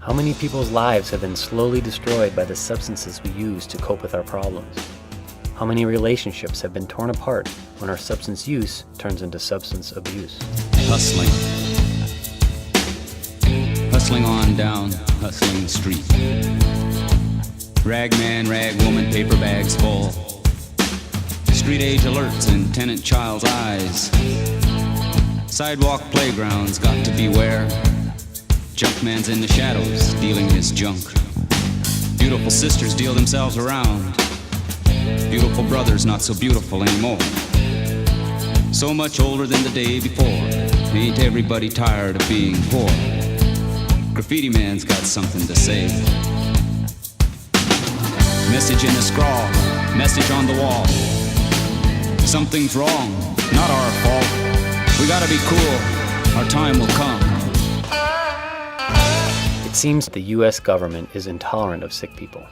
How many people's lives have been slowly destroyed by the substances we use to cope with our problems? How many relationships have been torn apart when our substance use turns into substance abuse? Hustling. Hustling on down Hustling Street. Rag man, rag woman, paper bags full. Street age alerts in tenant child's eyes. Sidewalk playgrounds got to beware. Junk man's in the shadows dealing his junk. Beautiful sisters deal themselves around. Beautiful brothers not so beautiful anymore. So much older than the day before. Ain't everybody tired of being poor? Graffiti man's got something to say. Message in a scrawl, message on the wall. Something's wrong, not our fault. We gotta be cool, our time will come. It seems the U.S. government is intolerant of sick people.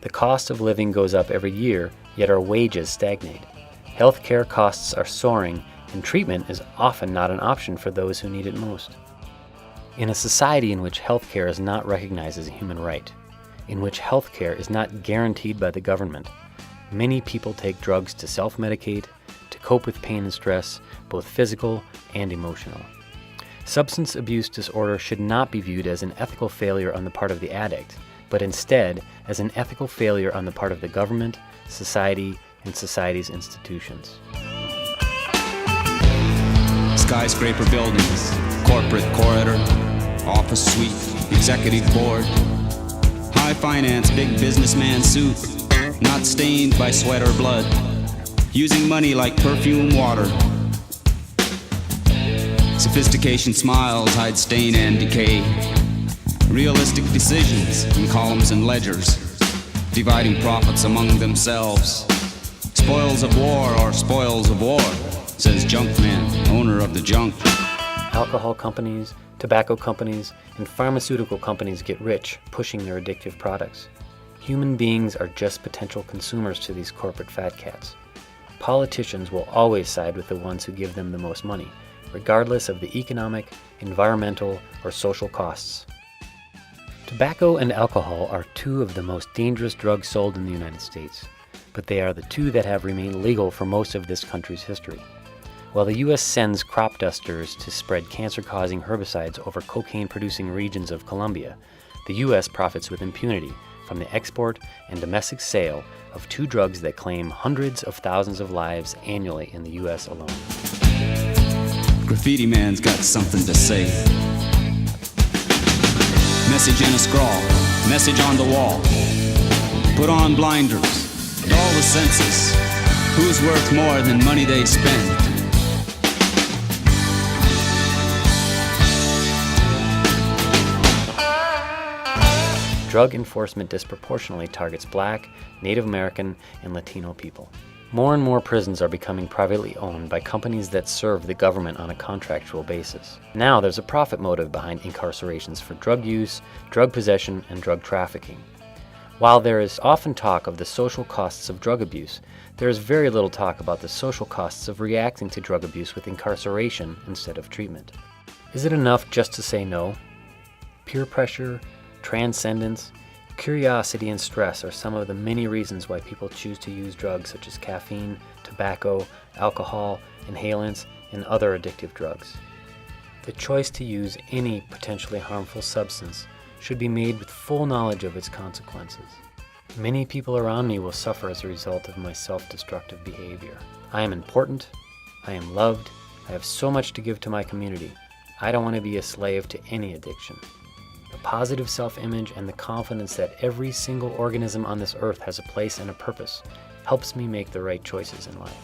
The cost of living goes up every year, yet our wages stagnate. Healthcare costs are soaring, and treatment is often not an option for those who need it most. In a society in which healthcare is not recognized as a human right, in which healthcare is not guaranteed by the government, many people take drugs to self-medicate, to cope with pain and stress, both physical and emotional. Substance abuse disorder should not be viewed as an ethical failure on the part of the addict, but instead as an ethical failure on the part of the government, society, and society's institutions. Skyscraper buildings, corporate corridor, office suite, executive board. High finance, big businessman suit, not stained by sweat or blood. Using money like perfume water. Sophistication smiles hide stain and decay. Realistic decisions in columns and ledgers, dividing profits among themselves. Spoils of war or spoils of war, says Junkman, owner of the junk. Alcohol companies, tobacco companies, and pharmaceutical companies get rich pushing their addictive products. Human beings are just potential consumers to these corporate fat cats. Politicians will always side with the ones who give them the most money, regardless of the economic, environmental, or social costs. Tobacco and alcohol are two of the most dangerous drugs sold in the United States, but they are the two that have remained legal for most of this country's history. While the U.S. sends crop dusters to spread cancer-causing herbicides over cocaine-producing regions of Colombia, the U.S. profits with impunity from the export and domestic sale of two drugs that claim hundreds of thousands of lives annually in the U.S. alone. Graffiti man's got something to say. Message in a scrawl, message on the wall. Put on blinders, dull the senses. Who's worth more than money they spend? Drug enforcement disproportionately targets Black, Native American, and Latino people. More and more prisons are becoming privately owned by companies that serve the government on a contractual basis. Now there's a profit motive behind incarcerations for drug use, drug possession, and drug trafficking. While there is often talk of the social costs of drug abuse, there is very little talk about the social costs of reacting to drug abuse with incarceration instead of treatment. Is it enough just to say no? Peer pressure, transcendence, curiosity, and stress are some of the many reasons why people choose to use drugs such as caffeine, tobacco, alcohol, inhalants, and other addictive drugs. The choice to use any potentially harmful substance should be made with full knowledge of its consequences. Many people around me will suffer as a result of my self-destructive behavior. I am important, I am loved, I have so much to give to my community. I don't want to be a slave to any addiction. The positive self-image and the confidence that every single organism on this earth has a place and a purpose helps me make the right choices in life.